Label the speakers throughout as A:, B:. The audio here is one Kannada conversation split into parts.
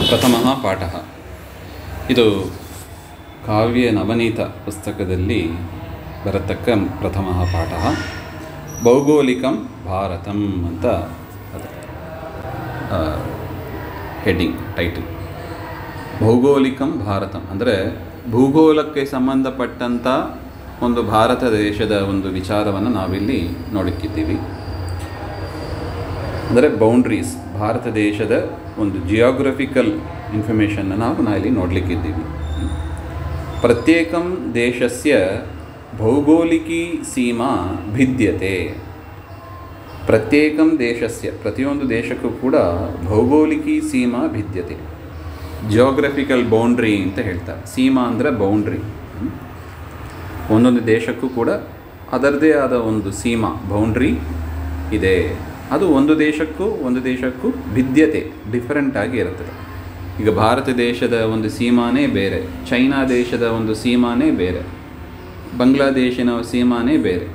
A: ಪ್ರಥಮಃ ಪಾಠಃ. ಇದು ಕಾವ್ಯ ನವನೀತ ಪುಸ್ತಕದಲ್ಲಿ ಬರತಕ್ಕ ಪ್ರಥಮಃ ಪಾಠಃ. ಭೌಗೋಳಿಕಂ ಭಾರತಂ ಅಂತ ಹೆಡ್ಡಿಂಗ್ ಟೈಟಲ್. ಭೌಗೋಳಿಕಂ ಭಾರತಂ ಅಂದರೆ ಭೂಗೋಳಕ್ಕೆ ಸಂಬಂಧಪಟ್ಟಂಥ ಒಂದು ಭಾರತ ದೇಶದ ಒಂದು ವಿಚಾರವನ್ನು ನಾವಿಲ್ಲಿ ನೋಡಕ್ಕಿದ್ದೀವಿ. ಅಂದರೆ ಬೌಂಡ್ರೀಸ್, ಭಾರತ ದೇಶದ ಒಂದು ಜಿಯೋಗ್ರಫಿಕಲ್ ಇನ್ಫಾರ್ಮೇಷನ್ನ ನಾವು ಇಲ್ಲಿ ನೋಡಲಿಕ್ಕಿದ್ದೀವಿ. ಪ್ರತ್ಯೇಕಂ ದೇಶಸ್ಯ ಭೌಗೋಳಿಕಿ ಸೀಮಾ ಭಿದ್ಯತೆ. ಪ್ರತ್ಯೇಕಂ ದೇಶಸ್ಯ, ಪ್ರತಿಯೊಂದು ದೇಶಕ್ಕೂ ಕೂಡ ಭೌಗೋಳಿಕಿ ಸೀಮಾ ಭಿದ್ಯತೆ. ಜಿಯೋಗ್ರಫಿಕಲ್ ಬೌಂಡ್ರಿ ಅಂತ ಹೇಳ್ತಾರೆ. ಸೀಮಾ ಅಂದರೆ ಬೌಂಡ್ರಿ. ಒಂದೊಂದು ದೇಶಕ್ಕೂ ಕೂಡ ಅದರದೇ ಆದ ಒಂದು ಸೀಮಾ, ಬೌಂಡ್ರಿ ಇದೆ. ಅದು ಒಂದು ದೇಶಕ್ಕೂ ಭಿದ್ಯತೆ, ಡಿಫರೆಂಟ್ ಆಗಿ ಇರುತ್ತದೆ. ಈಗ ಭಾರತ ದೇಶದ ಒಂದು ಸೀಮಾನೇ ಬೇರೆ, ಚೈನಾ ದೇಶದ ಒಂದು ಸೀಮಾನೇ ಬೇರೆ, ಬಾಂಗ್ಲಾದೇಶಿನ ಸೀಮಾನೇ ಬೇರೆ,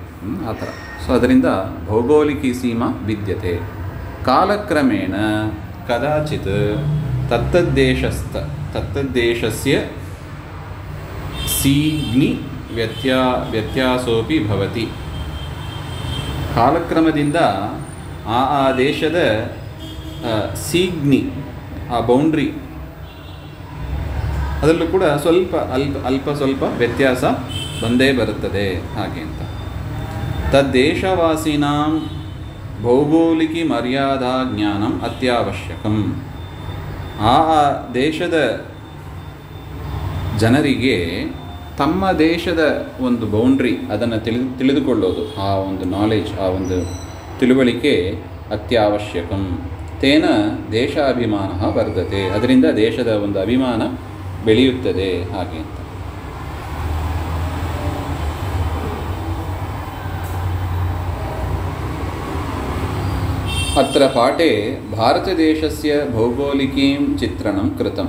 A: ಆ ಥರ. ಸೊ ಅದರಿಂದ ಭೌಗೋಳಿಕಿ ಸೀಮಾ ಭಿದ್ಯತೆ. ಕಾಲಕ್ರಮೇಣ ಕದಾಚಿತ್ ತತ್ತದ್ದೇಶಸ್ಯ ಸೀಗ್ನಿ ವ್ಯತ್ಯಾಸೋಪಿ ಭವತಿ. ಕಾಲಕ್ರಮದಿಂದ ಆ ದೇಶದ ಸೀಗ್ನಿ, ಆ ಬೌಂಡ್ರಿ, ಅದರಲ್ಲೂ ಕೂಡ ಅಲ್ಪ ಸ್ವಲ್ಪ ವ್ಯತ್ಯಾಸ ಬಂದೇ ಬರುತ್ತದೆ. ಹಾಗೆ ಅಂತ ತದ್ದೇಶವಾಸಿನಾಂ ಭೌಗೋಳಿಕಿ ಮರ್ಯಾದಾ ಜ್ಞಾನಂ ಅತ್ಯವಶ್ಯಕಂ. ಆ ದೇಶದ ಜನರಿಗೆ ತಮ್ಮ ದೇಶದ ಒಂದು ಬೌಂಡ್ರಿ ಅದನ್ನು ತಿಳಿದುಕೊಳ್ಳೋದು, ಆ ಒಂದು ನಾಲೆಜ್, ಆ ಒಂದು ತಿಳುವಳಿಕೆ ಅತ್ಯವಶ್ಯಕಂ. ತೇನ ದೇಶಾಭಿಮಾನ ವರ್ಧತೆ. ಅದರಿಂದ ದೇಶದ ಒಂದು ಅಭಿಮಾನ ಬೆಳೆಯುತ್ತದೆ. ಹಾಗೆ ಅಂತ ಅತ್ರ ಪಾಠೆ ಭಾರತದೇಶಸ್ಯ ಭೌಗೋಳಿಕೀಂ ಚಿತ್ರಣಂ ಕೃತಂ.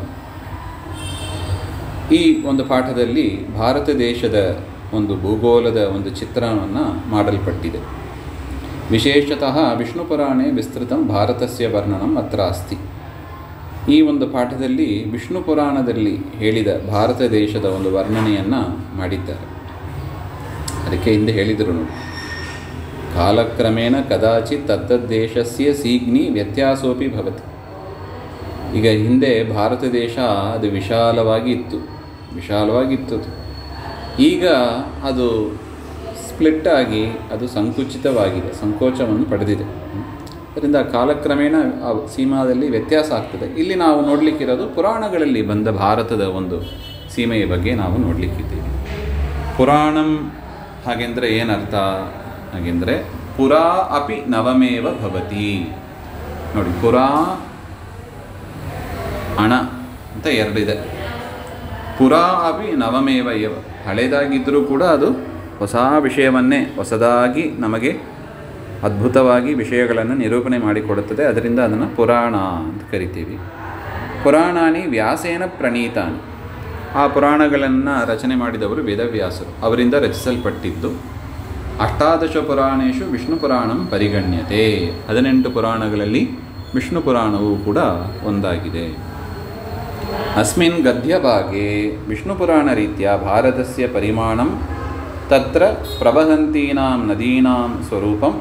A: ಈ ಒಂದು ಪಾಠದಲ್ಲಿ ಭಾರತ ದೇಶದ ಒಂದು ಭೂಗೋಳದ ಒಂದು ಚಿತ್ರಣವನ್ನು ಮಾಡಲ್ಪಟ್ಟಿದೆ. ವಿಶೇಷತಃ ವಿಷ್ಣು ಪುರಾಣೆ ವಿಸ್ತೃತಂ ಭಾರತಸ್ಯ ವರ್ಣನಂ ಅತ್ರ ಅಸ್ತಿ. ಈ ಒಂದು ಪಾಠದಲ್ಲಿ ವಿಷ್ಣು ಪುರಾಣದಲ್ಲಿ ಹೇಳಿದ ಭಾರತ ದೇಶದ ಒಂದು ವರ್ಣನೆಯನ್ನು ಮಾಡಿದ್ದಾರೆ. ಅದಕ್ಕೆ ಹಿಂದೆ ಹೇಳಿದರು ನೋಡಿ, ಕಾಲಕ್ರಮೇಣ ಕದಾಚಿತ್ ತತ್ತದ್ದೇಶಸ್ಯ ಸೀಗ್ನಿ ವ್ಯತ್ಯಾಸೋಪಿ ಭವತಿ. ಈಗ ಹಿಂದೆ ಭಾರತ ದೇಶ ಅದು ವಿಶಾಲವಾಗಿತ್ತು. ಈಗ ಅದು ಸ್ಪ್ಲಿಟ್ ಆಗಿ ಅದು ಸಂಕುಚಿತವಾಗಿದೆ, ಸಂಕೋಚವನ್ನು ಪಡೆದಿದೆ. ಅದರಿಂದ ಕಾಲಕ್ರಮೇಣ ಆ ಸೀಮಾದಲ್ಲಿ ವ್ಯತ್ಯಾಸ ಆಗ್ತದೆ. ಇಲ್ಲಿ ನಾವು ನೋಡಲಿಕ್ಕಿರೋದು ಪುರಾಣಗಳಲ್ಲಿ ಬಂದ ಭಾರತದ ಒಂದು ಸೀಮೆಯ ಬಗ್ಗೆ ನಾವು ನೋಡಲಿಕ್ಕಿದ್ದೀವಿ. ಪುರಾಣಂ ಹಾಗೆಂದರೆ ಏನರ್ಥ? ಹಾಗೆಂದರೆ ಪುರಾ ಅಪಿ ನವಮೇವ ಭವತಿ. ನೋಡಿ, ಪುರಾ ಅಣ ಅಂತ ಎರಡಿದೆ. ಪುರಾ ಅಪಿ ನವಮೇವ ಏವ. ಹಳೆಯದಾಗಿದ್ದರೂ ಕೂಡ ಅದು ಹೊಸ ವಿಷಯವನ್ನೇ ಹೊಸದಾಗಿ ನಮಗೆ ಅದ್ಭುತವಾಗಿ ವಿಷಯಗಳನ್ನು ನಿರೂಪಣೆ ಮಾಡಿಕೊಡುತ್ತದೆ. ಅದರಿಂದ ಅದನ್ನು ಪುರಾಣ ಅಂತ ಕರಿತೀವಿ. ಪುರಾಣಾನಿ ವ್ಯಾಸೇನ ಪ್ರಣೀತಾನಿ. ಆ ಪುರಾಣಗಳನ್ನು ರಚನೆ ಮಾಡಿದವರು ವೇದವ್ಯಾಸರು, ಅವರಿಂದ ರಚಿಸಲ್ಪಟ್ಟಿದ್ದು. ಅಷ್ಟಾದಶ ಪುರಾಣೇಶು ವಿಷ್ಣು ಪುರಾಣಂ ಪರಿಗಣ್ಯತೆ. 18 ಪುರಾಣಗಳಲ್ಲಿ ವಿಷ್ಣು ಪುರಾಣವೂ ಕೂಡ ಒಂದಾಗಿದೆ. ಅಸ್ಮಿನ್ ಗದ್ಯಭಾಗೆ ವಿಷ್ಣುಪುರಾಣ ರೀತ್ಯ ಭಾರತಸ್ಯ ಪರಿಮಾಣಂ ತತ್ರ ಪ್ರವಹಂತೀನಾಂ ನದೀನಾಂ ಸ್ವರೂಪಂ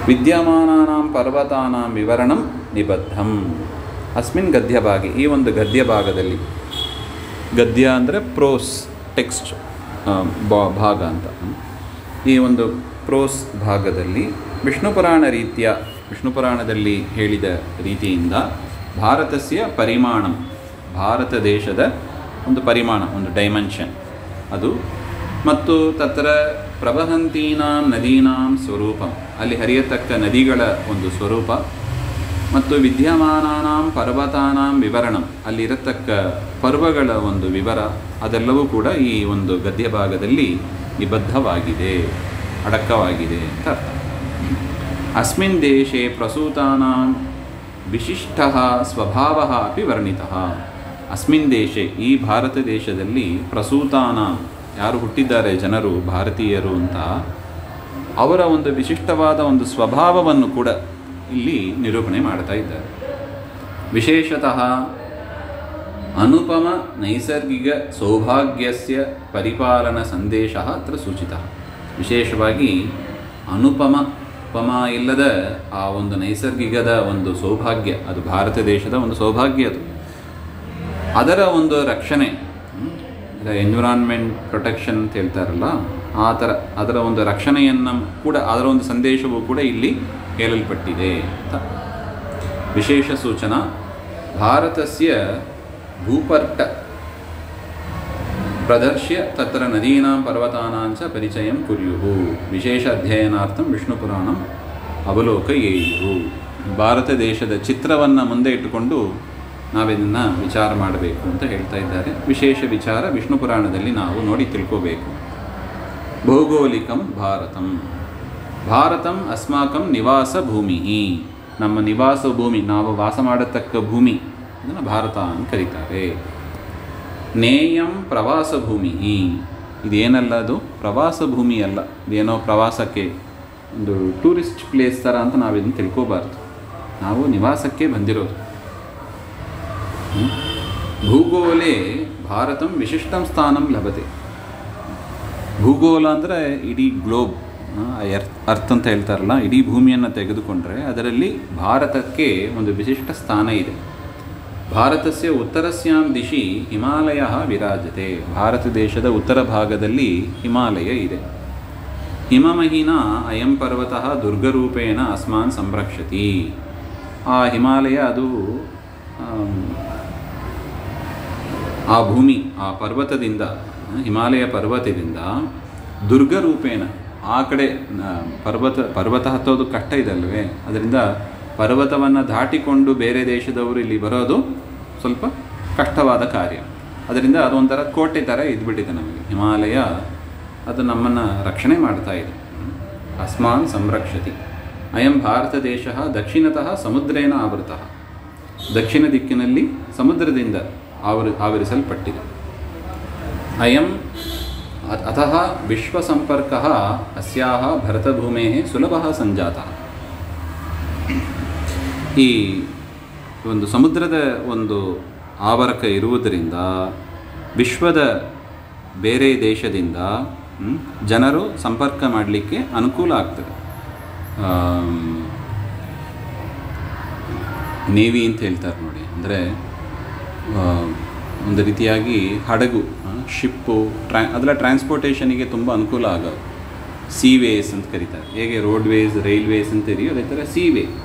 A: ವಿದ್ಯಮಾನಾನಾಂ ಪರ್ವತಾನಾಂ ವಿವರಣಂ ನಿಬದ್ಧಂ. ಅಸ್ಮಿನ್ ಗದ್ಯಭಾಗೆ, ಈ ಒಂದು ಗದ್ಯ ಭಾಗದಲ್ಲಿ, ಗದ್ಯ ಅಂದರೆ ಪ್ರೋಸ್ ಟೆಕ್ಸ್ಟ್ ಭಾಗ ಅಂತ, ಈ ಒಂದು ಪ್ರೋಸ್ ಭಾಗದಲ್ಲಿ ವಿಷ್ಣುಪುರಾಣ ರೀತ್ಯ, ವಿಷ್ಣುಪುರಾಣದಲ್ಲಿ ಹೇಳಿದ ರೀತಿಯಿಂದ ಭಾರತಸ್ಯ ಪರಿಮಾಣಂ, ಭಾರತ ದೇಶದ ಒಂದು ಪರಿಮಾಣ, ಒಂದು ಡೈಮೆನ್ಷನ್ ಅದು, ಮತ್ತು ತತ್ರ ಪ್ರವಹಂತೀನಾಂ ನದೀನಾಂ ಸ್ವರೂಪಂ, ಅಲ್ಲಿ ಹರಿಯತಕ್ಕ ನದಿಗಳ ಒಂದು ಸ್ವರೂಪ, ಮತ್ತು ವಿದ್ಯಮಾನಾನಾಂ ಪರ್ವತಾನಾಂ ವಿವರಣಂ, ಅಲ್ಲಿರತಕ್ಕ ಪರ್ವಗಳ ಒಂದು ವಿವರ, ಅದೆಲ್ಲವೂ ಕೂಡ ಈ ಒಂದು ಗದ್ಯ ಭಾಗದಲ್ಲಿ ನಿಬದ್ಧವಾಗಿದೆ, ಅಡಕವಾಗಿದೆ ಅಂತ ಅರ್ಥ. ಅಸ್ಮಿನ್ ದೇಶೆ ಪ್ರಸೂತಾನಾಂ ವಿಶಿಷ್ಟಃ ಸ್ವಭಾವಃ ಅಪಿ ವರ್ಣಿತಃ. ಅಸ್ಮಿನ್ ದೇಶೆ, ಈ ಭಾರತ ದೇಶದಲ್ಲಿ, ಪ್ರಸೂತಾನಾಂ, ಯಾರು ಹುಟ್ಟಿದ್ದಾರೆ ಜನರು, ಭಾರತೀಯರು ಅಂತ, ಅವರ ಒಂದು ವಿಶಿಷ್ಟವಾದ ಒಂದು ಸ್ವಭಾವವನ್ನು ಕೂಡ ಇಲ್ಲಿ ನಿರೂಪಣೆ ಮಾಡ್ತಾ ಇದ್ದಾರೆ. ವಿಶೇಷತಃ ಅನುಪಮ ನೈಸರ್ಗಿಕ ಸೌಭಾಗ್ಯಸ್ಯ ಪರಿಪಾಲನ ಸಂದೇಶ ಅತ್ರ ಸೂಚಿತಃ. ವಿಶೇಷವಾಗಿ ಉಪಮ ಇಲ್ಲದ ಆ ಒಂದು ನೈಸರ್ಗಿಕದ ಒಂದು ಸೌಭಾಗ್ಯ, ಅದು ಭಾರತ ದೇಶದ ಒಂದು ಸೌಭಾಗ್ಯ, ಅದರ ಒಂದು ರಕ್ಷಣೆ, ಎನ್ವಿರಾನ್ಮೆಂಟ್ ಪ್ರೊಟೆಕ್ಷನ್ ಅಂತ ಹೇಳ್ತಾರಲ್ಲ, ಆ ಥರ ಅದರ ಒಂದು ರಕ್ಷಣೆಯನ್ನು ಕೂಡ, ಅದರ ಒಂದು ಸಂದೇಶವೂ ಕೂಡ ಇಲ್ಲಿ ಹೇಳಲ್ಪಟ್ಟಿದೆ ಅಂತ. ವಿಶೇಷ ಸೂಚನಾ ಭಾರತಸ್ಯ ಭೂಪರ್ಟ ಪ್ರದರ್ಶ್ಯ ತತ್ರ ನದೀನಾಂ ಪರ್ವತಾನಾಂಚ ಪರಿಚಯಂ ಕುರ್ಯುಃ. ವಿಶೇಷ ಅಧ್ಯಯನಾರ್ಥಂ ವಿಷ್ಣುಪುರಾಣಂ ಅವಲೋಕಯೇಯುಃ. ಭಾರತ ದೇಶದ ಚಿತ್ರವನ್ನು ಮುಂದೆ ಇಟ್ಟುಕೊಂಡು ನಾವಿದನ್ನು ವಿಚಾರ ಮಾಡಬೇಕು ಅಂತ ಹೇಳ್ತಾ ಇದ್ದಾರೆ. ವಿಶೇಷ ವಿಚಾರ ವಿಷ್ಣು ಪುರಾಣದಲ್ಲಿ ನಾವು ನೋಡಿ ತಿಳ್ಕೋಬೇಕು. ಭೌಗೋಳಿಕಂ ಭಾರತಂ. ಭಾರತಂ ಅಸ್ಮಾಕಂ ನಿವಾಸ ಭೂಮಿ. ನಮ್ಮ ನಿವಾಸ ಭೂಮಿ, ನಾವು ವಾಸ ಮಾಡತಕ್ಕ ಭೂಮಿ, ಅದನ್ನು ಭಾರತ ಅಂತ ಕರೀತಾರೆ. ನೇಯಂ ಪ್ರವಾಸ ಭೂಮಿ. ಇದೇನಲ್ಲ, ಅದು ಪ್ರವಾಸ ಭೂಮಿ ಅಲ್ಲ, ಇದೇನೋ ಪ್ರವಾಸಕ್ಕೆ ಒಂದು ಟೂರಿಸ್ಟ್ ಪ್ಲೇಸ್ ಥರ ಅಂತ ನಾವಿದನ್ನು ತಿಳ್ಕೋಬಾರ್ದು. ನಾವು ನಿವಾಸಕ್ಕೆ ಬಂದಿರೋದು. ಭೂಗೋಲೆ ಭಾರತಂ ವಿಶಿಷ್ಟಂ ಸ್ಥಾನಂ ಲಭತೆ. ಭೂಗೋಳ ಅಂದರೆ ಇಡೀ ಗ್ಲೋಬ್, ಅರ್ಥ ಅಂತ ಹೇಳ್ತಾರಲ್ಲ, ಇಡೀ ಭೂಮಿಯನ್ನು ತೆಗೆದುಕೊಂಡ್ರೆ ಅದರಲ್ಲಿ ಭಾರತಕ್ಕೆ ಒಂದು ವಿಶಿಷ್ಟ ಸ್ಥಾನ ಇದೆ. ಭಾರತಸ್ಯ ಉತ್ತರಸ್ಯಾಂ ದಿಶಿ ಹಿಮಾಲಯ ವಿರಾಜತೆ. ಭಾರತ ದೇಶದ ಉತ್ತರ ಭಾಗದಲ್ಲಿ ಹಿಮಾಲಯ ಇದೆ. ಹಿಮಮಹಿನ ಅಯಂ ಪರ್ವತಃ ದುರ್ಗರೂಪೇಣ ಅಸ್ಮಾನ್ ಸಂರಕ್ಷತಿ. ಆ ಹಿಮಾಲಯ ಅದು ಆ ಭೂಮಿ, ಆ ಪರ್ವತದಿಂದ, ಹಿಮಾಲಯ ಪರ್ವತದಿಂದ ದುರ್ಗರೂಪೇಣ, ಆ ಕಡೆ ಪರ್ವತ ಹತ್ತೋದು ಕಷ್ಟ ಇದೆ ಅಲ್ವೇ, ಅದರಿಂದ ಪರ್ವತವನ್ನು ದಾಟಿಕೊಂಡು ಬೇರೆ ದೇಶದವರು ಇಲ್ಲಿ ಬರೋದು ಸ್ವಲ್ಪ ಕಷ್ಟವಾದ ಕಾರ್ಯ. ಅದರಿಂದ ಅದೊಂಥರ ಕೋಟೆ ಥರ ಇದ್ಬಿಟ್ಟಿದೆ ನಮಗೆ. ಹಿಮಾಲಯ ಅದು ನಮ್ಮನ್ನು ರಕ್ಷಣೆ ಮಾಡ್ತಾ ಇದೆ. ಅಸ್ಮಾನ್ ಸಂರಕ್ಷತಿ. ಅಯಂ ಭಾರತ ದೇಶ ದಕ್ಷಿಣತಃ ಸಮುದ್ರೇನ ಆವೃತಃ. ದಕ್ಷಿಣ ದಿಕ್ಕಿನಲ್ಲಿ ಸಮುದ್ರದಿಂದ ಆವರಿಸಲ್ಪಟ್ಟಿದೆ. ಅಯಂ ಅತಃ ವಿಶ್ವಸಂಪರ್ಕಃ ಅಸ್ಯಾಹ ಭರತಭೂಮೇಃ ಸುಲಭಃ ಸಂಜಾತಃ. ಈ ಒಂದು ಸಮುದ್ರದ ಒಂದು ಆವರಕ ಇರುವುದರಿಂದ ವಿಶ್ವದ ಬೇರೆ ದೇಶದಿಂದ ಜನರು ಸಂಪರ್ಕ ಮಾಡಲಿಕ್ಕೆ ಅನುಕೂಲ ಆಗ್ತದೆ. ನೇವಿ ಅಂತ ಹೇಳ್ತಾರೆ ನೋಡಿ, ಅಂದರೆ ಒಂದು ರೀತಿಯಾಗಿ ಹಡಗು, ಶಿಪ್ಪು, ಅದೆಲ್ಲ ಟ್ರಾನ್ಸ್ಪೋರ್ಟೇಷನಿಗೆ ತುಂಬ ಅನುಕೂಲ ಆಗೋದು. ಸೀವೇಸ್ ಅಂತ ಕರೀತಾರೆ. ಹೇಗೆ ರೋಡ್ವೇಸ್, ರೈಲ್ವೇಸ್ ಅಂತ ಇದೆಯೋ ಅದೇ ಥರ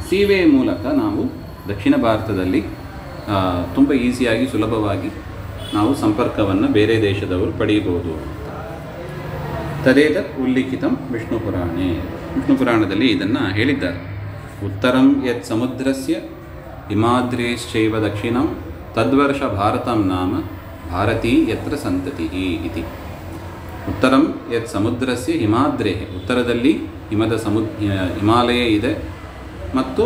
A: ಸೀವೇ ಮೂಲಕ ನಾವು ದಕ್ಷಿಣ ಭಾರತದಲ್ಲಿ ತುಂಬ ಈಸಿಯಾಗಿ, ಸುಲಭವಾಗಿ ನಾವು ಸಂಪರ್ಕವನ್ನು ಬೇರೆ ದೇಶದವರು ಪಡೆಯಬಹುದು. ತದೇತತ್ ಉಲ್ಲಿಖಿತಂ ವಿಷ್ಣು ಪುರಾಣೆ. ವಿಷ್ಣು ಪುರಾಣದಲ್ಲಿ ಇದನ್ನು ಹೇಳಿದ್ದಾರೆ. ಉತ್ತರಂ ಯತ್ ಸಮುದ್ರಸ್ಯ ಹಿಮಾದ್ರೇಶ್ಚೈವ ದಕ್ಷಿಣಂ ತದ್ವರ್ಷ ಭಾರತಂ ನಾಮ ಭಾರತೀ ಯತ್ರ ಸಂತತಿ ಇತಿ. ಉತ್ತರಂ ಯತ್ ಸಮುದ್ರಸ್ಯ ಹಿಮಾದ್ರೇ. ಉತ್ತರದಲ್ಲಿ ಹಿಮಾಲಯ ಇದೆ, ಮತ್ತು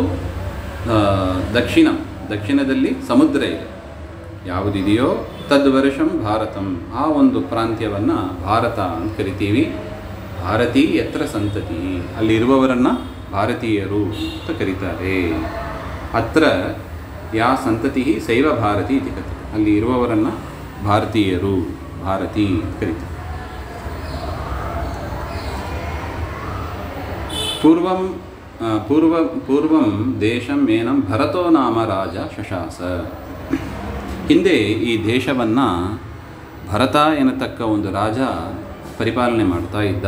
A: ದಕ್ಷಿಣದಲ್ಲಿ ಸಮುದ್ರ ಇದೆ. ಯಾವುದಿದೆಯೋ ತದ್ವರ್ಷಂ ಭಾರತಂ, ಆ ಒಂದು ಪ್ರಾಂತ್ಯವನ್ನು ಭಾರತ ಅಂತ ಕರಿತೀವಿ. ಭಾರತೀ ಯತ್ರ ಸಂತತಿ, ಅಲ್ಲಿರುವವರನ್ನು ಭಾರತೀಯರು ಅಂತ ಕರೀತಾರೆ. ಅತ್ರ ಯಾ ಸಂತತಿ ಸೈವ ಭಾರತಿ ಇತಿ ಕಥೆ. ಅಲ್ಲಿ ಇರುವವರನ್ನು ಭಾರತೀಯರು, ಭಾರತಿ ಅಂತ ಕರೀತಾರೆ. ಪೂರ್ವಂ ದೇಶಂ ಏನಂ ಭರತೋ ನಾಮ ರಾಜ ಶಶಾಸ. ಹಿಂದೆ ಈ ದೇಶವನ್ನು ಭರತ ಎನ್ನತಕ್ಕ ಒಂದು ರಾಜ ಪರಿಪಾಲನೆ ಮಾಡ್ತಾ ಇದ್ದ.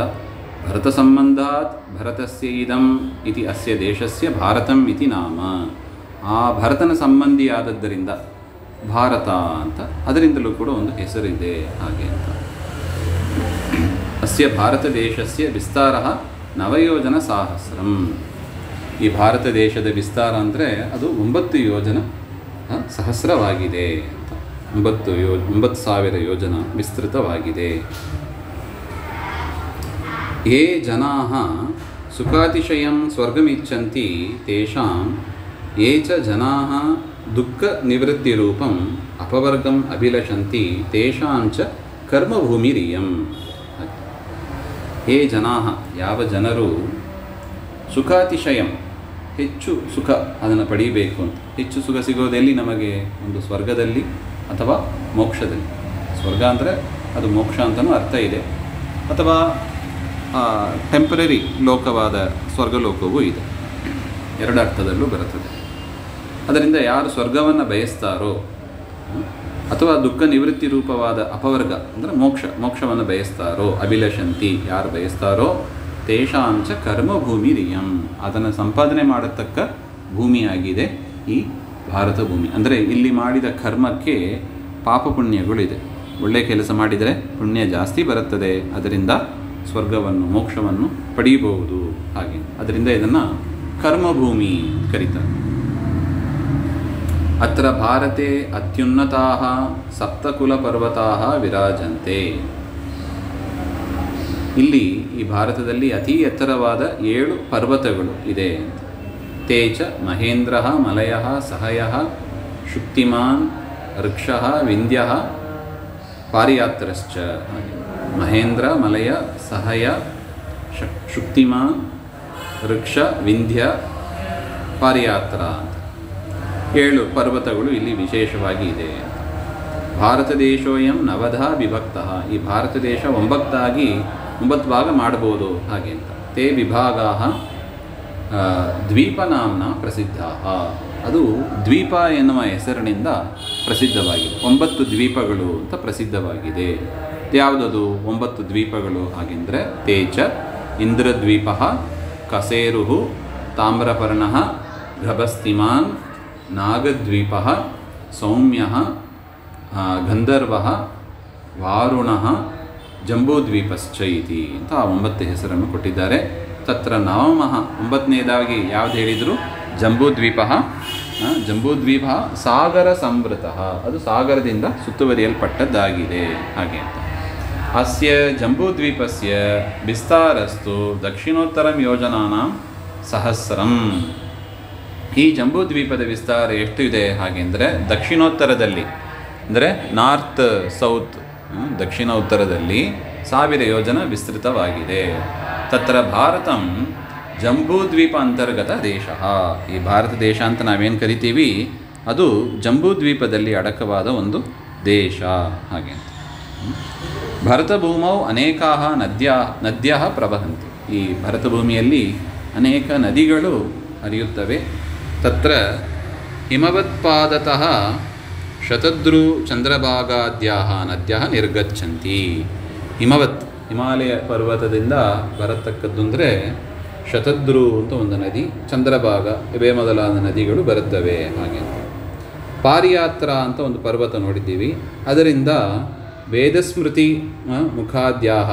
A: ಭರತ ಸಂಬಂಧಾತ್ ಭರತಸ್ಯ ಇದಂ ಇತಿ ಅಸ್ಯ ದೇಶಸ್ಯ ಭಾರತಂ ಇತಿ ನಾಮ. ಆ ಭರತನ ಸಂಬಂಧಿಯಾದದ್ದರಿಂದ ಭಾರತ ಅಂತ, ಅದರಿಂದಲೂ ಕೂಡ ಒಂದು ಹೆಸರಿದೆ ಹಾಗೆ ಅಂತ. ಅಸ್ಯ ಭಾರತ ದೇಶಸ್ಯ ವಿಸ್ತಾರ 9 ಯೋಜನ ಸಾಹಸ್ರಂ. ಈ ಭಾರತ ದೇಶದ ವಿಸ್ತಾರ ಅಂದರೆ ಅದು 9 ಯೋಜನ ಸಹಸ್ರವಾಗಿದೆ ಅಂತ. 9,000 ಯೋಜನ ವಿಸ್ತೃತವಾಗಿದೆ. ಯೇ ಜನಾಃ ಸುಖಾತಿಶಯಂ ಸ್ವರ್ಗಮಿಚ್ಛಂತಿ ತೇಷಾಂ ಯೇ ಚ ಜನಾಃ ದುಃಖ ನಿವೃತ್ತಿರೂಪಂ ಅಪವರ್ಗಂ ಅಭಿಲಷಂತಿ ತೇಷಾಂ ಚ ಕರ್ಮಭೂಮಿರಿಯಂ. ಹೇ ಜನಾಃ, ಯಾವ ಜನರು ಸುಖಾತಿಶಯಂ, ಹೆಚ್ಚು ಸುಖ ಅದನ್ನು ಪಡೀಬೇಕು ಅಂತ. ಹೆಚ್ಚು ಸುಖ ಸಿಗೋದೆಲ್ಲಿ ನಮಗೆ? ಒಂದು ಸ್ವರ್ಗದಲ್ಲಿ ಅಥವಾ ಮೋಕ್ಷದಲ್ಲಿ. ಸ್ವರ್ಗ ಅಂದರೆ ಅದು ಮೋಕ್ಷ ಅಂತಲೂ ಅರ್ಥ ಇದೆ, ಅಥವಾ ಟೆಂಪರರಿ ಲೋಕವಾದ ಸ್ವರ್ಗಲೋಕವೂ ಇದೆ. ಎರಡು ಅರ್ಥದಲ್ಲೂ ಬರುತ್ತದೆ. ಅದರಿಂದ ಯಾರು ಸ್ವರ್ಗವನ್ನು ಬಯಸ್ತಾರೋ ಅಥವಾ ದುಃಖ ನಿವೃತ್ತಿ ರೂಪವಾದ ಅಪವರ್ಗ ಅಂದರೆ ಮೋಕ್ಷವನ್ನು ಬಯಸ್ತಾರೋ, ಅಭಿಲಷಂತಿ ಯಾರು ಬಯಸ್ತಾರೋ, ತೇಷಾಂಚ ಕರ್ಮಭೂಮಿ ರಿಯಂ, ಅದನ್ನು ಸಂಪಾದನೆ ಮಾಡತಕ್ಕ ಭೂಮಿಯಾಗಿದೆ ಈ ಭಾರತ ಭೂಮಿ. ಅಂದರೆ ಇಲ್ಲಿ ಮಾಡಿದ ಕರ್ಮಕ್ಕೆ ಪಾಪ ಪುಣ್ಯಗಳಿದೆ. ಒಳ್ಳೆಯ ಕೆಲಸ ಮಾಡಿದರೆ ಪುಣ್ಯ ಜಾಸ್ತಿ ಬರುತ್ತದೆ, ಅದರಿಂದ ಸ್ವರ್ಗವನ್ನು ಮೋಕ್ಷವನ್ನು ಪಡೆಯಬಹುದು. ಹಾಗೆ ಅದರಿಂದ ಇದನ್ನು ಕರ್ಮಭೂಮಿ ಕರೀತಾರೆ. ಅತ್ರ ಭಾರತೆ ಅತ್ಯುನ್ನತಾಃ ಸಪ್ತಕುಲಪರ್ವತಾಃ ವಿರಾಜಂತೆ. ಇಲ್ಲಿ ಈ ಭಾರತದಲ್ಲಿ ಅತಿ ಎತ್ತರವಾದ 7 ಪರ್ವತಗಳು ಇದೆ. ತೇಚ ಮಹೇಂದ್ರಃ ಮಲಯಃ ಸಹಯಃ ಶುಕ್ತಿಮಾನ್ ಋಕ್ಷಃ ವಿಂಧ್ಯಃ ಪಾರಿಯಾತ್ರಶ್ಚ. ಮಹೇಂದ್ರ, ಮಲಯ, ಸಹಯ, ಶುಕ್ತಿಮಾನ್, ಋಕ್ಷ, ವಿಂಧ್ಯ, ಪಾರಿಯಾತ್ರ ಅಂತ 7 ಪರ್ವತಗಳು ಇಲ್ಲಿ ವಿಶೇಷವಾಗಿ ಇದೆ. ಭಾರತ ದೇಶೋಯಂ ನವಧಾ ವಿಭಕ್ತಃ. ಈ ಭಾರತ ದೇಶ 9 ಭಾಗ ಮಾಡ್ಬೋದು ಹಾಗೆ ಅಂತ. ತೇ ವಿಭಾಗಾಃ ದ್ವೀಪನಾಮ್ನ ಪ್ರಸಿದ್ಧಾಃ. ಅದು ದ್ವೀಪ ಎನ್ನುವ ಹೆಸರಿನಿಂದ ಪ್ರಸಿದ್ಧವಾಗಿದೆ. 9 ದ್ವೀಪಗಳು ಅಂತ ಪ್ರಸಿದ್ಧವಾಗಿದೆ. ಯಾವುದದು 9 ದ್ವೀಪಗಳು ಹಾಗೆಂದರೆ? ತೇಚ ಇಂದ್ರದ್ವೀಪಃ, ಕಸೇರುಃ, ತಾಮ್ರಪರ್ಣಃ, ಗಭಸ್ತಿಮಾನ್, ನಾಗದ್ವೀಪಃ, ಸೌಮ್ಯಃ, ಗಂಧರ್ವಃ, ವಾರುಣಃ, ಜಂಬೂದ್ವೀಪಶ್ಚ ಇತಿ ಅಂತ 9 ಹೆಸರನ್ನು ಕೊಟ್ಟಿದ್ದಾರೆ. ತತ್ರ ನವಮಃ 9ನೇದಾಗಿ ಯಾವುದು ಹೇಳಿದರು? ಜಂಬೂದ್ವೀಪ. ಜಂಬೂದ್ವೀಪ ಸಾಗರ ಸಂವೃತಃ, ಅದು ಸಾಗರದಿಂದ ಸುತ್ತುವರಿಯಲ್ಪಟ್ಟದ್ದಾಗಿದೆ ಹಾಗೆ ಅಂತ. ಅಸ್ಯ ಜಂಬೂದ್ವೀಪಸ್ಯ ವಿಸ್ತಾರಸ್ತು ದಕ್ಷಿಣೋತ್ತರಂ ಯೋಜನಾನಾಂ ಸಹಸ್ರಂ. ಈ ಜಂಬೂದ್ವೀಪದ ವಿಸ್ತಾರ ಎಷ್ಟು ಇದೆ ಹಾಗೆಂದರೆ, ದಕ್ಷಿಣೋತ್ತರದಲ್ಲಿ ಅಂದರೆ ನಾರ್ತ್ ಸೌತ್, ದಕ್ಷಿಣ ಉತ್ತರದಲ್ಲಿ 1000 ಯೋಜನ ವಿಸ್ತೃತವಾಗಿದೆ. ತತ್ರ ಭಾರತಂ ಜಂಬೂದ್ವೀಪ ಅಂತರ್ಗತ ದೇಶ. ಈ ಭಾರತ ದೇಶ ಅಂತ ನಾವೇನು ಕರಿತೀವಿ ಅದು ಜಂಬೂದ್ವೀಪದಲ್ಲಿ ಅಡಕವಾದ ಒಂದು ದೇಶ ಹಾಗೆ. ಭರತಭೂಮೌ ಅನೇಕಾಃ ನದ್ಯಃ ಪ್ರವಹಂತಿ. ಈ ಭರತಭೂಮಿಯಲ್ಲಿ ಅನೇಕ ನದಿಗಳು ಹರಿಯುತ್ತವೆ. ತತ್ರ ಹಿಮವತ್ಪಾದತಃ ಶತದ್ರು ಚಂದ್ರಭಾಗಾದ್ಯಾಹ ನದ್ಯಃ ನಿರ್ಗಚ್ಚಂತಿ. ಹಿಮಾಲಯ ಪರ್ವತದಿಂದ ಬರತಕ್ಕದ್ದು ಅಂದರೆ ಶತದ್ರು ಅಂತ ಒಂದು ನದಿ, ಚಂದ್ರಭಾಗ ಇವೇ ಮೊದಲಾದ ನದಿಗಳು ಬರುತ್ತವೆ ಹಾಗೆ. ಪಾರಿಯಾತ್ರ ಅಂತ ಒಂದು ಪರ್ವತ ನೋಡಿದ್ದೀವಿ, ಅದರಿಂದ ವೇದಸ್ಮೃತಿ ಮುಖಾದ್ಯಾಹ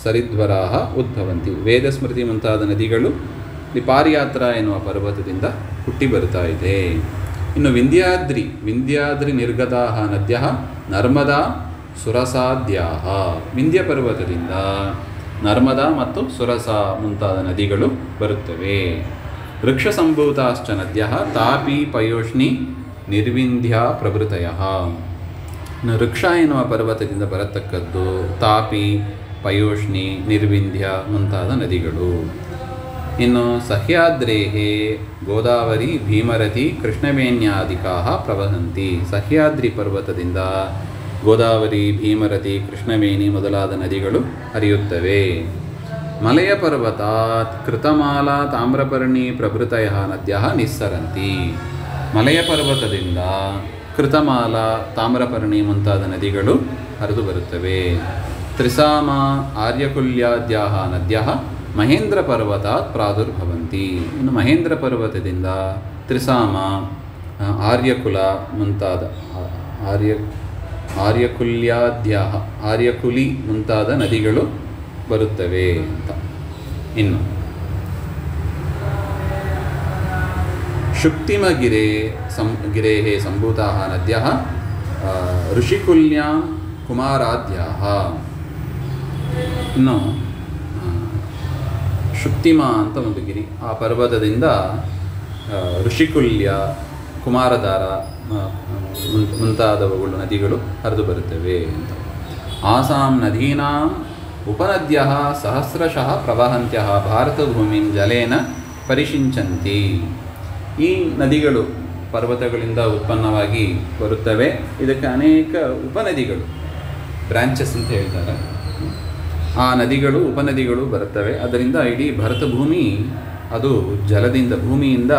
A: ಸರಿದ್ವರಾಹ ಉದ್ಭವಂತಿ. ವೇದಸ್ಮೃತಿ ಮುಂತಾದ ನದಿಗಳು ಈ ಪಾರಿಯಾತ್ರ ಎನ್ನುವ ಪರ್ವತದಿಂದ ಹುಟ್ಟಿ ಬರ್ತಾ ಇದೆ. ಇನ್ನು ವಿಂಧ್ಯಾದ್ರಿ ನಿರ್ಗತಾಃ ನದ್ಯಃ ನರ್ಮದಾ ಸುರಸಾದ್ಯಾಹ. ವಿಂಧ್ಯ ಪರ್ವತದಿಂದ ನರ್ಮದಾ ಮತ್ತು ಸುರಸ ಮುಂತಾದ ನದಿಗಳು ಬರುತ್ತವೆ. ವೃಕ್ಷ ಸಂಭೂತಾಶ್ಚ ನದ್ಯಃ ತಾಪಿ ಪಯೋಷ್ಣಿ ನಿರ್ವಿಂಧ್ಯ ಪ್ರಭೃತಯಃ. ವೃಕ್ಷ ಎನ್ನುವ ಪರ್ವತದಿಂದ ಬರತಕ್ಕದ್ದು ತಾಪಿ, ಪಯೋಷ್ಣಿ, ನಿರ್ವಿಂಧ್ಯ ಮುಂತಾದ ನದಿಗಳು. ಇನ್ನು ಸಹ್ಯಾದ್ರೇಹೇ ಗೋದಾವರಿ, ಭೀಮರತಿ, ಕೃಷ್ಣವೇಣ್ಯಾದಿಕಾಃ ಪ್ರವಹಂತಿ. ಸಹ್ಯಾದ್ರಿ ಪರ್ವತದಿಂದ ಗೋದಾವರಿ, ಭೀಮರತಿ, ಕೃಷ್ಣವೇಣಿ ಮೊದಲಾದ ನದಿಗಳು ಹರಿಯುತ್ತವೆ. ಮಲಯ ಪರ್ವತಾತ್ ಕೃತಮಾಲಾ, ತಾಮ್ರಪರ್ಣಿ ಪ್ರಭೃತಯಃ ನದ್ಯಃ ನಿಸ್ಸರಂತಿ. ಮಲಯ ಪರ್ವತದಿಂದ ಕೃತಮಾಲಾ, ತಾಮ್ರಪರ್ಣಿ ಮುಂತಾದ ನದಿಗಳು ಹರಿದು ಬರುತ್ತವೆ. ತ್ರಿಸಾಮ, ಆರ್ಯಕುಲ್ಯಾದ್ಯಾಹ ನದ್ಯಃ ಮಹೇಂದ್ರ ಪರ್ವತಾತ್ ಪ್ರಾದುರ್ಭವಂತಿ. ಇನ್ನು ಮಹೇಂದ್ರ ಪರ್ವತದಿಂದ ತ್ರಿಸಾಮ, ಆರ್ಯಕುಲ ಮುಂತಾದ ಆರ್ಯಕುಲಿ ಮುಂತಾದ ನದಿಗಳು ಬರುತ್ತವೆ ಅಂತ. ಇನ್ನು ಶುಕ್ತಿಮಗಿರೇಃ ಸಂಭೂತಾಃ ನದ್ಯಃ ಋಷಿಕುಲ್ಯಾಂ ಕುಮಾರಾದ್ಯಾಃ. ಇನ್ನು ಶುಕ್ತಿಮಾ ಅಂತ ಒಂದು ಗಿರಿ, ಆ ಪರ್ವತದಿಂದ ಋಷಿಕುಲ್ಯ, ಕುಮಾರಧಾರ ಮುಂತಾದವುಗಳು ನದಿಗಳು ಹರಿದು ಬರುತ್ತವೆ ಅಂತ. ಆಸಾಂ ನದೀನಾಂ ಉಪನದ್ಯಃ ಸಹಸ್ರಶಃ ಪ್ರವಹಂತ್ಯಃ ಭಾರತಭೂಮಿಂ ಜಲೇನ ಪರಿಷಿಂಚಂತಿ. ಈ ನದಿಗಳು ಪರ್ವತಗಳಿಂದ ಉತ್ಪನ್ನವಾಗಿ ಬರುತ್ತವೆ. ಇದಕ್ಕೆ ಅನೇಕ ಉಪನದಿಗಳು, ಬ್ರಾಂಚಸ್ ಅಂತ ಹೇಳ್ತಾರೆ. ಆ ನದಿಗಳು ಉಪನದಿಗಳು ಬರುತ್ತವೆ. ಅದರಿಂದ ಇಡೀ ಭರತ ಭೂಮಿ ಅದು ಜಲದಿಂದ, ಭೂಮಿಯಿಂದ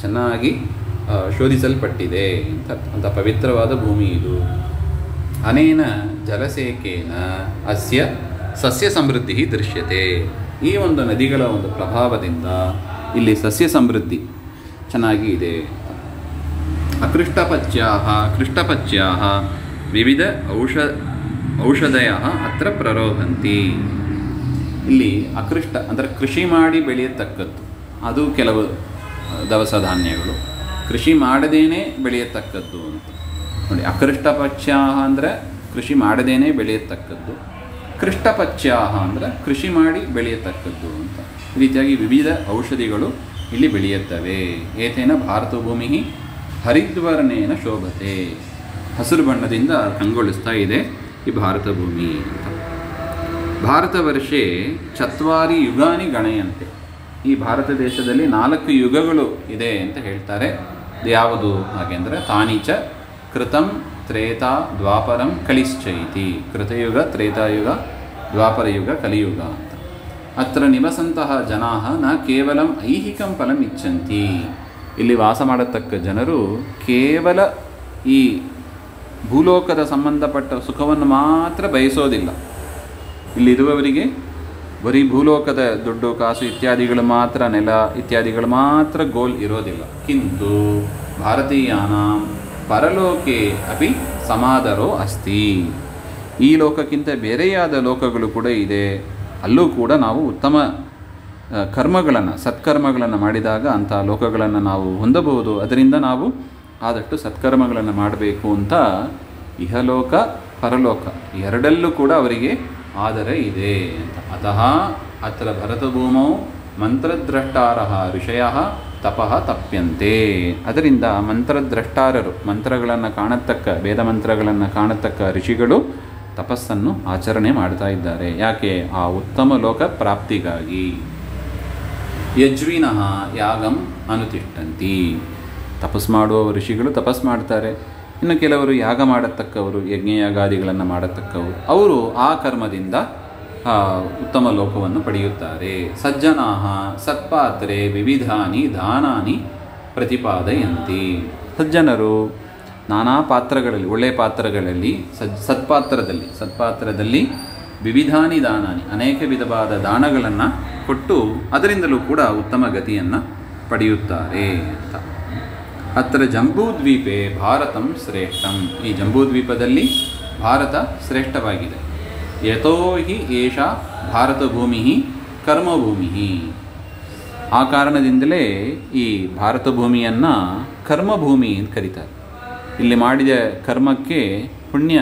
A: ಚೆನ್ನಾಗಿ ಶೋಧಿಸಲ್ಪಟ್ಟಿದೆ ಅಂತ ಪವಿತ್ರವಾದ ಭೂಮಿ ಇದು. ಅನೇನ ಜಲಸೇಕೇನ ಅಸ್ಯ ಸಸ್ಯ ಸಮೃದ್ಧಿ ದೃಶ್ಯತೆ. ಈ ಒಂದು ನದಿಗಳ ಒಂದು ಪ್ರಭಾವದಿಂದ ಇಲ್ಲಿ ಸಸ್ಯ ಸಮೃದ್ಧಿ ಚೆನ್ನಾಗಿ ಇದೆ. ಕೃಷ್ಟಪಚ್ಯಾಹ ವಿವಿಧ ಔಷಧಯ ಅತ್ರ ಪ್ರರೋಹಂತಿ. ಇಲ್ಲಿ ಅಕೃಷ್ಟ ಅಂದರೆ ಕೃಷಿ ಮಾಡಿ ಬೆಳೆಯತಕ್ಕದ್ದು, ಅದು ಕೆಲವು ದವಸ ಧಾನ್ಯಗಳು. ಕೃಷಿ ಮಾಡದೇನೆ ಬೆಳೆಯತಕ್ಕದ್ದು ಅಂತ ನೋಡಿ. ಅಕೃಷ್ಟಪಚ್ಯಾಹ ಅಂದರೆ ಕೃಷಿ ಮಾಡದೇನೆ ಬೆಳೆಯತಕ್ಕದ್ದು. ಕೃಷ್ಟಪಚ್ಯಾಹ ಅಂದರೆ ಕೃಷಿ ಮಾಡಿ ಬೆಳೆಯತಕ್ಕದ್ದು ಅಂತ. ಈ ರೀತಿಯಾಗಿ ವಿವಿಧ ಔಷಧಿಗಳು ಇಲ್ಲಿ ಬೆಳೆಯುತ್ತವೆ. ಏತೇನ ಭಾರತ ಭೂಮಿ ಹರಿದ್ವರ್ಣೇನ ಶೋಭತೆ. ಹಸಿರು ಬಣ್ಣದಿಂದ ಕಂಗೊಳಿಸ್ತಾ ಇದೆ ಈ ಭಾರತ ಭೂಮಿ ಅಂತ. ಭಾರತ ವರ್ಷೆ 4 ಯುಗಾನಿ ಗಣಯಂತೆ. ಈ ಭಾರತ ದೇಶದಲ್ಲಿ 4 ಯುಗಗಳು ಇದೆ ಅಂತ ಹೇಳ್ತಾರೆ. ಯಾವುದು ಹಾಗೆ ಅಂದರೆ ತಾನಿಚ ಕೃತಂ ತ್ರೇತಾ ದ್ವಾಪರಂ ಕಲಿಶ್ಚೈತಿ. ಕೃತಯುಗ, ತ್ರೇತಾಯುಗ, ದ್ವಾಪರಯುಗ, ಕಲಿಯುಗ ಅಂತ. ಅತ್ರ ನಿವಸಂತಹ ಜನಾಃ ನ ಕೇವಲಂ ಐಹಿಕಂ ಫಲಂ ಇಚ್ಛಂತಿ. ಇಲ್ಲಿ ವಾಸ ಮಾಡತಕ್ಕ ಜನರು ಕೇವಲ ಈ ಭೂಲೋಕದ ಸಂಬಂಧಪಟ್ಟ ಸುಖವನ್ನು ಮಾತ್ರ ಬಯಸೋದಿಲ್ಲ. ಇಲ್ಲಿರುವವರಿಗೆ ಬರೀ ಭೂಲೋಕದ ದುಡ್ಡು ಕಾಸು ಇತ್ಯಾದಿಗಳು ಮಾತ್ರ, ನೆಲ ಇತ್ಯಾದಿಗಳು ಮಾತ್ರ ಗೋಲ್ ಇರೋದಿಲ್ಲ. ಕಿಂತು ಭಾರತೀಯಾನಾಂ ಪರಲೋಕೆ ಅಪಿ ಸಮಾದರೋ ಅಸ್ತಿ. ಈ ಲೋಕಕ್ಕಿಂತ ಬೇರೆಯಾದ ಲೋಕಗಳು ಕೂಡ ಇದೆ. ಅಲ್ಲೂ ಕೂಡ ನಾವು ಉತ್ತಮ ಕರ್ಮಗಳನ್ನು, ಸತ್ಕರ್ಮಗಳನ್ನು ಮಾಡಿದಾಗ ಅಂಥ ಲೋಕಗಳನ್ನು ನಾವು ಹೊಂದಬಹುದು. ಅದರಿಂದ ನಾವು ಆದಷ್ಟು ಸತ್ಕರ್ಮಗಳನ್ನು ಮಾಡಬೇಕು ಅಂತ ಇಹಲೋಕ ಪರಲೋಕ ಎರಡಲ್ಲೂ ಕೂಡ ಅವರಿಗೆ ಆದರ ಇದೆ ಅಂತ. ಅತಃ ಅತ್ರ ಭರತಭೂಮೌ ಮಂತ್ರದ್ರಷ್ಟಾರಃ ಋಷಯಃ ತಪಃ ತಪ್ಯಂತೆ. ಅದರಿಂದ ಮಂತ್ರದ್ರಷ್ಟಾರರು, ಮಂತ್ರಗಳನ್ನು ಕಾಣತಕ್ಕ, ವೇದ ಮಂತ್ರಗಳನ್ನು ಕಾಣತಕ್ಕ ಋಷಿಗಳು ತಪಸ್ಸನ್ನು ಆಚರಣೆ ಮಾಡ್ತಾ ಇದ್ದಾರೆ. ಯಾಕೆ? ಆ ಉತ್ತಮ ಲೋಕ ಪ್ರಾಪ್ತಿಗಾಗಿ. ಯಜ್ವಿನಃ ಯಾಗಂ ಅನುತಿಷ್ಠಂತಿ. ತಪಸ್ ಮಾಡುವ ಋಷಿಗಳು ತಪಸ್ ಮಾಡ್ತಾರೆ. ಇನ್ನು ಕೆಲವರು ಯಾಗ ಮಾಡತಕ್ಕವರು, ಯಜ್ಞಯಾಗಾದಿಗಳನ್ನು ಮಾಡತಕ್ಕವರು, ಅವರು ಆ ಕರ್ಮದಿಂದ ಉತ್ತಮ ಲೋಕವನ್ನು ಪಡೆಯುತ್ತಾರೆ. ಸಜ್ಜನಾಃ ಸತ್ಪಾತ್ರೆ ವಿವಿಧಾನಿ ದಾನಾನಿ ಪ್ರತಿಪಾದಯಂತಿ. ಸಜ್ಜನರು ನಾನಾ ಪಾತ್ರಗಳಲ್ಲಿ, ಒಳ್ಳೆಯ ಪಾತ್ರಗಳಲ್ಲಿ, ಸತ್ಪಾತ್ರದಲ್ಲಿ ವಿವಿಧಾನಿ ದಾನಾನಿ, ಅನೇಕ ವಿಧವಾದ ದಾನಗಳನ್ನು ಕೊಟ್ಟು ಅದರಿಂದಲೂ ಕೂಡ ಉತ್ತಮ ಗತಿಯನ್ನು ಪಡೆಯುತ್ತಾರೆ ಅಂತ. ಅತ್ರ ಜಂಬೂದ್ವೀಪೆ ಭಾರತಂ ಶ್ರೇಷ್ಠಂ. ಈ ಜಂಬೂದ್ವೀಪದಲ್ಲಿ ಭಾರತ ಶ್ರೇಷ್ಠವಾಗಿದೆ. ಯತೋ ಹಿ ಏಷಾ ಭಾರತ ಭೂಮಿ ಕರ್ಮಭೂಮಿ. ಆ ಕಾರಣದಿಂದಲೇ ಈ ಭಾರತ ಭೂಮಿಯನ್ನು ಕರ್ಮಭೂಮಿ ಅಂತ ಕರೀತಾರೆ. ಇಲ್ಲಿ ಮಾಡಿದ ಕರ್ಮಕ್ಕೆ ಪುಣ್ಯ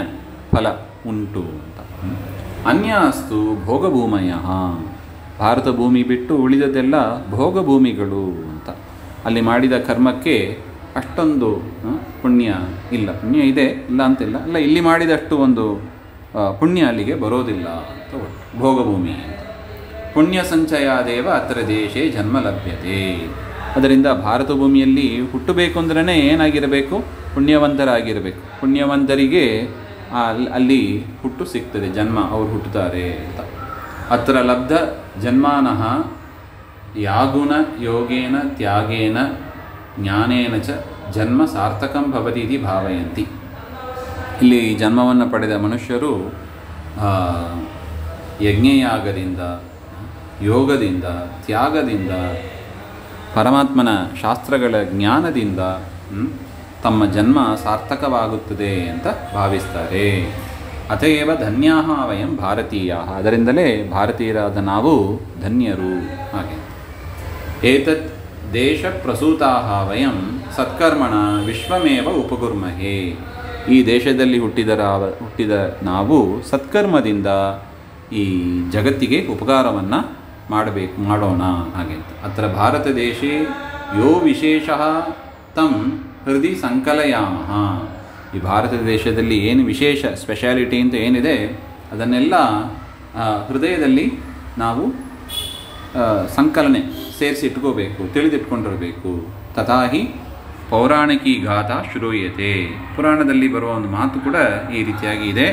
A: ಫಲ ಉಂಟು ಅಂತ. ಅನ್ಯಾಸ್ತು ಭೋಗಭೂಮಯ. ಭಾರತ ಭೂಮಿ ಬಿಟ್ಟು ಉಳಿದದೆಲ್ಲ ಭೋಗಭೂಮಿಗಳು ಅಂತ. ಅಲ್ಲಿ ಮಾಡಿದ ಕರ್ಮಕ್ಕೆ ಅಷ್ಟೊಂದು ಪುಣ್ಯ ಇಲ್ಲ. ಪುಣ್ಯ ಇದೆ, ಇಲ್ಲ ಅಂತಿಲ್ಲ. ಅಲ್ಲ, ಇಲ್ಲಿ ಮಾಡಿದಷ್ಟು ಒಂದು ಪುಣ್ಯ ಅಲ್ಲಿಗೆ ಬರೋದಿಲ್ಲ ಅಂತ ಭೋಗಭೂಮಿ ಅಂತ. ಪುಣ್ಯ ಸಂಚಯಾದೇವ ಅತ್ರ ದೇಶೇ ಜನ್ಮ ಲಭ್ಯತೆ. ಅದರಿಂದ ಭಾರತ ಭೂಮಿಯಲ್ಲಿ ಹುಟ್ಟಬೇಕು ಅಂದ್ರೇ ಏನಾಗಿರಬೇಕು? ಪುಣ್ಯವಂತರಾಗಿರಬೇಕು. ಪುಣ್ಯವಂತರಿಗೆ ಅಲ್ಲಿ ಹುಟ್ಟು ಸಿಗ್ತದೆ, ಜನ್ಮ ಅವರು ಹುಟ್ಟುತ್ತಾರೆ ಅಂತ. ಅತ್ರ ಲಬ್ಧ ಜನ್ಮಾನಃ ಯಾಗುಣ ಯೋಗೇನ ತ್ಯಾಗೇನ ಜ್ಞಾನೇನ ಚ ಜನ್ಮ ಸಾರ್ಥಕಂ ಭವತಿ ಇತಿ ಭಾವಯಂತಿ. ಇಲ್ಲಿ ಜನ್ಮವನ್ನು ಪಡೆದ ಮನುಷ್ಯರು ಯಜ್ಞಯಾಗದಿಂದ, ಯೋಗದಿಂದ, ತ್ಯಾಗದಿಂದ, ಪರಮಾತ್ಮನ ಶಾಸ್ತ್ರಗಳ ಜ್ಞಾನದಿಂದ ತಮ್ಮ ಜನ್ಮ ಸಾರ್ಥಕವಾಗುತ್ತದೆ ಅಂತ ಭಾವಿಸ್ತಾರೆ. ಅತಏವ ಧನ್ಯಾಃ ವಯಂ ಭಾರತೀಯಾಃ. ಅದರಿಂದಲೇ ಭಾರತೀಯರಾದ ನಾವು ಧನ್ಯರು. ಹಾಗೆ ಏತತ್ ದೇಶ ಪ್ರಸೂತಾಃ ವಯಂ ಸತ್ಕರ್ಮಣ ವಿಶ್ವಮೇವ ಉಪಕುರ್ಮಹೇ. ಈ ದೇಶದಲ್ಲಿ ಹುಟ್ಟಿದ ನಾವು ಸತ್ಕರ್ಮದಿಂದ ಈ ಜಗತ್ತಿಗೆ ಉಪಕಾರವನ್ನು ಮಾಡೋಣ ಹಾಗೆ ಅಂತ. ಅತ್ರ ಭಾರತ ದೇಶೇ ಯೋ ವಿಶೇಷಃ ತಂ ಹೃದಯ ಸಂಕಲಯಾಮಃ. ಈ ಭಾರತ ದೇಶದಲ್ಲಿ ಏನು ವಿಶೇಷ ಸ್ಪೆಷಾಲಿಟಿ ಅಂತ ಏನಿದೆ ಅದನ್ನೆಲ್ಲ ಹೃದಯದಲ್ಲಿ ನಾವು ಸಂಕಲನೆ ಸೇರಿಸಿ ಇಟ್ಕೋಬೇಕು, ತಿಳಿದಿಟ್ಕೊಂಡಿರಬೇಕು. ತಥಾ ಹಿ ಪೌರಾಣಿಕಿ ಗಾಥಾ ಶ್ರೂಯತೆ. ಪುರಾಣದಲ್ಲಿ ಬರುವ ಒಂದು ಮಾತು ಕೂಡ ಈ ರೀತಿಯಾಗಿ ಇದೆ.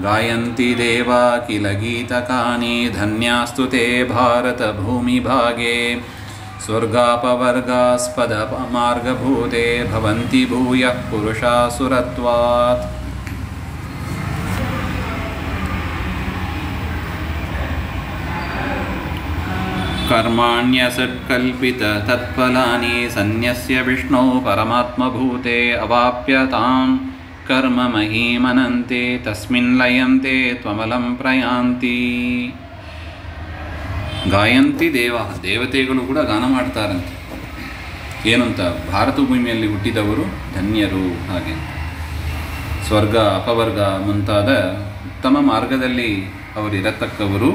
A: ಗಾಯಂತಿ ದೇವ ಕಿಲ ಗೀತಕಾನಿ ಧನ್ಯಾಸ್ತು ತೇ ಭಾರತ ಭೂಮಿ ಭಾಗೆ ಸ್ವರ್ಗಾಪವರ್ಗಾಸ್ಪದ ಮಾರ್ಗಭೂತೆ ಭವಂತಿ ಭೂಯಃ ಪುರುಷಾಸುರತ್ವಾತ್. ಕರ್ಮಾಣ್ಯಸತ್ಕಲ್ಪಿತ ತತ್ಫಲಾನಿ ಸನ್ಯಸ್ಯ ವಿಷ್ಣೋ ಪರಮಾತ್ಮಭೂತೆ ಅವಾಪ್ಯತಾಂ ಕರ್ಮ ಮಹೀಮನಂತೆ ತಸ್ಮಿನ್ ಲಯಂತೆ ತ್ವಮಲಂ ಪ್ರಯಾಂತಿ. ಗಾಯಂತಿ ದೇವ, ದೇವತೆಗಳು ಕೂಡ ಗಾನ ಮಾಡ್ತಾರಂತೆ. ಏನಂತ? ಭಾರತ ಭೂಮಿಯಲ್ಲಿ ಹುಟ್ಟಿದವರು ಧನ್ಯರು. ಹಾಗೆ ಸ್ವರ್ಗ ಅಪವರ್ಗ ಮುಂತಾದ ಉತ್ತಮ ಮಾರ್ಗದಲ್ಲಿ ಅವರಿರತಕ್ಕವರು,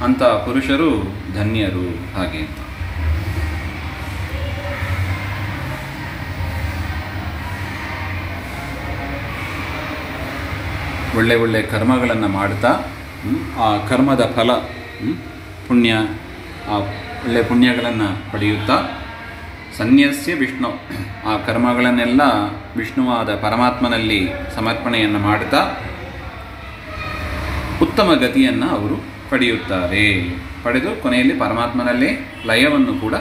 A: ಅಂಥ ಪುರುಷರು ಧನ್ಯರು. ಹಾಗೆ ಅಂತ ಒಳ್ಳೆ ಒಳ್ಳೆ ಕರ್ಮಗಳನ್ನು ಮಾಡ್ತಾ ಆ ಕರ್ಮದ ಫಲ ಪುಣ್ಯ, ಆ ಒಳ್ಳೆ ಪುಣ್ಯಗಳನ್ನು ಪಡೆಯುತ್ತಾ ಸನ್ಯಸ್ಯ ವಿಷ್ಣು, ಆ ಕರ್ಮಗಳನ್ನೆಲ್ಲ ವಿಷ್ಣುವಾದ ಪರಮಾತ್ಮನಲ್ಲಿ ಸಮರ್ಪಣೆಯನ್ನು ಮಾಡುತ್ತಾ ಉತ್ತಮ ಗತಿಯನ್ನು ಅವರು ಪಡೆಯುತ್ತಾರೆ. ಪಡೆದು ಕೊನೆಯಲ್ಲಿ ಪರಮಾತ್ಮನಲ್ಲೇ ಲಯವನ್ನು ಕೂಡ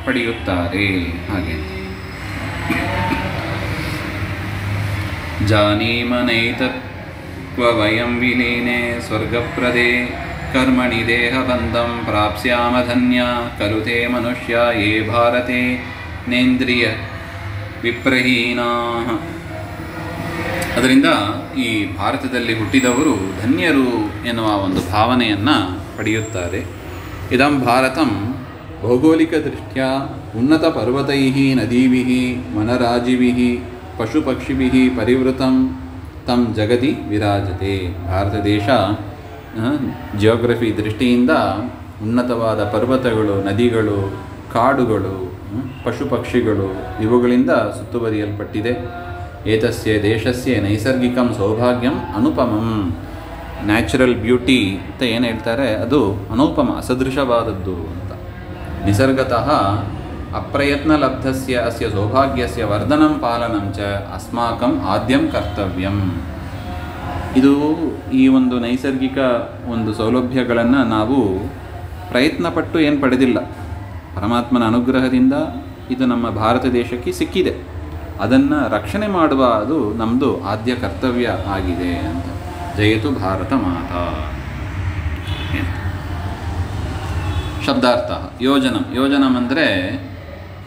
A: ಪಡೆಯುತ್ತಾರೆ. ಹಾಗೆ ಜಾನೀಮನೈತತ್ವ ವಯಂ ವಿಲೀನೆ ಸ್ವರ್ಗಪ್ರದೇ ಕರ್ಮಣಿ ದೇಹಬಂಧಂ ಪ್ರಾಪ್ಸ್ಯಾಮ ಧನ್ಯ ಖಲು ತೇ ಮನುಷ್ಯ ಯೇ ಭಾರತೆ ನೇಂದ್ರಿಯ ವಿಪ್ರಹೀನಾಃ. ಅದರಿಂದ ಈ ಭಾರತದಲ್ಲಿ ಹುಟ್ಟಿದವರು ಧನ್ಯರು ಎನ್ನುವ ಒಂದು ಭಾವನೆಯನ್ನು ಪಡೆಯುತ್ತಾರೆ. ಇದಂ ಭಾರತಂ ಭೌಗೋಳಿಕ ದೃಷ್ಟ್ಯಾ ಉನ್ನತ ಪರ್ವತೈಃ ನದೀಭಿಃ ವನರಾಜಿಭಿಃ ಪಶುಪಕ್ಷಿಭಿಃ ಪರಿವೃತಂ ತಂ ಜಗತಿ ವಿರಾಜತೆ. ಭಾರತ ದೇಶ ಜಿಯೋಗ್ರಫಿ ದೃಷ್ಟಿಯಿಂದ ಉನ್ನತವಾದ ಪರ್ವತಗಳು, ನದಿಗಳು, ಕಾಡುಗಳು, ಪಶುಪಕ್ಷಿಗಳು ಇವುಗಳಿಂದ ಸುತ್ತುವರಿಯಲ್ಪಟ್ಟಿದೆ. ಏತಸ್ಯ ದೇಶಸ್ಯ ನೈಸರ್ಗಿಕಂ ಸೌಭಾಗ್ಯಂ ಅನುಪಮಂ. ನ್ಯಾಚುರಲ್ ಬ್ಯೂಟಿ ಅಂತ ಏನು ಹೇಳ್ತಾರೆ, ಅದು ಅನುಪಮ, ಅಸದೃಶವಾದದ್ದು ಅಂತ. ನಿಸರ್ಗತಃ ಅಪ್ರಯತ್ನ ಲಬ್ಧಸ್ಯ ಅಸ್ಯ ಸೌಭಾಗ್ಯಸ್ಯ ವರ್ಧನಂ ಪಾಲನಂ ಚ ಅಸ್ಮಾಕಂ ಆದ್ಯಂ ಕರ್ತವ್ಯಂ. ಇದು ಈ ಒಂದು ನೈಸರ್ಗಿಕ ಒಂದು ಸೌಲಭ್ಯಗಳನ್ನು ನಾವು ಪ್ರಯತ್ನಪಟ್ಟು ಏನು ಪಡೆದಿಲ್ಲ, ಪರಮಾತ್ಮನ ಅನುಗ್ರಹದಿಂದ ಇದು ನಮ್ಮ ಭಾರತ ದೇಶಕ್ಕೆ ಸಿಕ್ಕಿದೆ. ಅದನ್ನು ರಕ್ಷಣೆ ಮಾಡುವ ಅದು ನಮ್ಮದು ಆದ್ಯ ಕರ್ತವ್ಯ ಆಗಿದೆ ಅಂತ. ಜಯತು ಭಾರತ ಮಾತಾ. ಶಬ್ದಾರ್ಥ ಯೋಜನಂ. ಯೋಜನಂ ಅಂದರೆ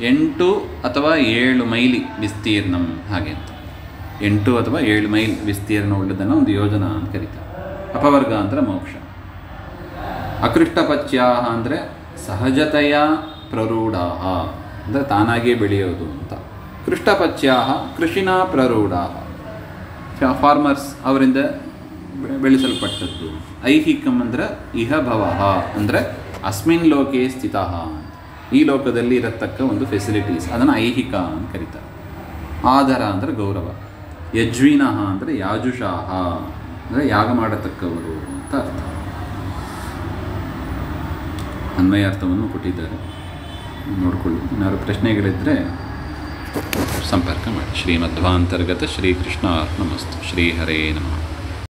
A: 8 ಅಥವಾ 7 ಮೈಲಿ ವಿಸ್ತೀರ್ಣಂ. ಹಾಗೆ ಅಂತ 8 ಅಥವಾ 7 ಮೈಲ್ ವಿಸ್ತೀರ್ಣವುಳ್ಳದನ್ನು ಒಂದು ಯೋಜನ ಅಂತ ಕರೀತಾರೆ. ಅಪವರ್ಗ ಅಂದರೆ ಮೋಕ್ಷ. ಅಕೃಷ್ಟಪಚ್ಯಾ ಅಂದರೆ ಸಹಜತೆಯ ಪ್ರರೂಢಾ ಅಂದರೆ ತಾನಾಗಿಯೇ ಬೆಳೆಯೋದು ಅಂತ. ಕೃಷ್ಟಪಚ್ಯಾ ಕೃಷಿನಾ ಪ್ರರೂಢಾ, ಫಾರ್ಮರ್ಸ್ ಅವರಿಂದ ಬೆಳೆಸಲ್ಪಟ್ಟದ್ದು. ಐಹಿಕಂ ಅಂದರೆ ಇಹ ಭವಃ ಅಂದರೆ ಅಸ್ಮಿನ್ ಲೋಕೆ ಸ್ಥಿತಃ, ಈ ಲೋಕದಲ್ಲಿ ಇರತಕ್ಕ ಒಂದು ಫೆಸಿಲಿಟೀಸ್, ಅದನ್ನು ಐಹಿಕ ಅಂತ ಕರೀತಾರೆ. ಆದರ ಅಂದರೆ ಗೌರವ. ಯಜ್ವಿನಃ ಅಂದರೆ ಯಾಜುಷಾಹ ಅಂದರೆ ಯಾಗ ಮಾಡತಕ್ಕವರು ಅಂತ ಅರ್ಥ. ಅನ್ವಯ ಅರ್ಥವನ್ನು ಕೊಟ್ಟಿದ್ದಾರೆ, ನೋಡಿಕೊಳ್ಳಿ. ಏನಾದ್ರು ಪ್ರಶ್ನೆಗಳಿದ್ದರೆ ಸಂಪರ್ಕ ಮಾಡಿ. ಶ್ರೀಮಧ್ವಾಂತರ್ಗತ ಶ್ರೀಕೃಷ್ಣ ಅರ್ಪಣಮಸ್ತು. ಶ್ರೀಹರೇ ನಮಃ.